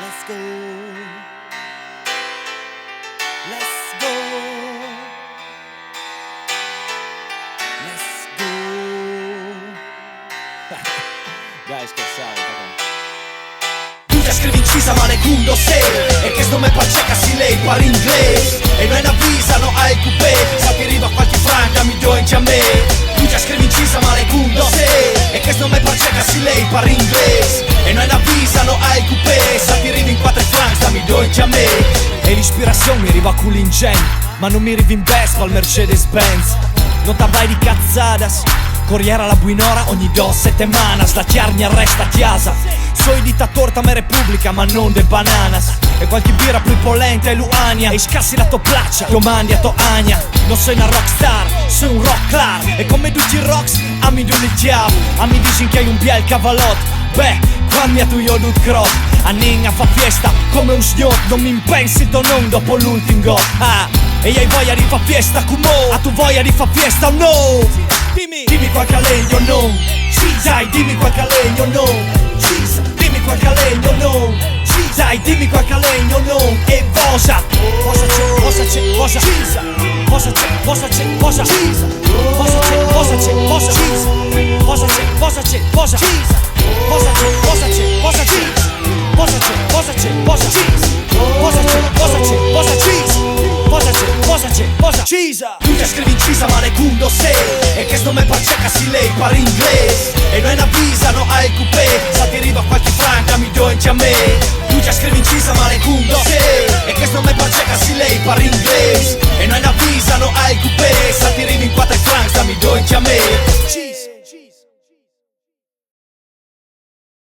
Let's go. Let's go. Let's go. Dai, scherzavo, Tu ya escribí incisa manecundo sé e que esto me pacheca si lei para inglés e non avvisano al coupé sa ti arriva qualche franca mi do in me. Tu ya escribí incisa manecundo sé e que esto me pacheca si lei para inglés e non avvisano al coupé sa ti arriva in 4 francs mi do in me. E l'ispirazione mi arriva cool in gen ma non mi arriva in Vespa al Mercedes-Benz. Non t'avrai di cazzadas Corriera la buinora ogni 2 semanas. La chiarni arresta chiasa. Soy dittator ta me repubblica ma non de bananas. E qualche birra più polenta e luania. E scassi la to placcia, io mandi a to agna. Non sei una rockstar, sei un rock clar. E come tutti i rocks, a mi do il diavolo. A mi dici che hai un biel cavalot. Beh, quando tu io dut crot. A Ninga fa fiesta come un sgnot. Non mi impensi to non dopo l'ultimo gol. E hai voglia di fa fiesta come a tu voglia di fa fiesta o no? Dimmi qualche legno no. Dai, dimmi qualche legno no. Dimmi qualche legno no. Dai, dimmi qualche legno no. E cosa? Cosa c'è? Cosa c'è? Cosa? Cosa c'è? Cosa c'è? Cosa? Cosa c'è? Cosa c'è? Cosa? Cosa c'è? Cosa c'è? Cosa? Cosa c'è? Cosa c'è? Cosa c'è? Cosa c'è? Cosa c'è? Cosa? Cosa c'è? Cosa c'è? Cosa? Cosa c'è? Cosa c'è? Cosa? Cisa. Tu ya scrivi incisa manecundo sé e che sto me pacheca si lei para inglés e non avvisano al coupé sa ti arriva qualche franca mi do in me. Tu ya scrivi incisa manecundo sé e che sto me pacheca si lei para inglés e non avvisano al coupé sa ti arriva in 4 francs mi do in me.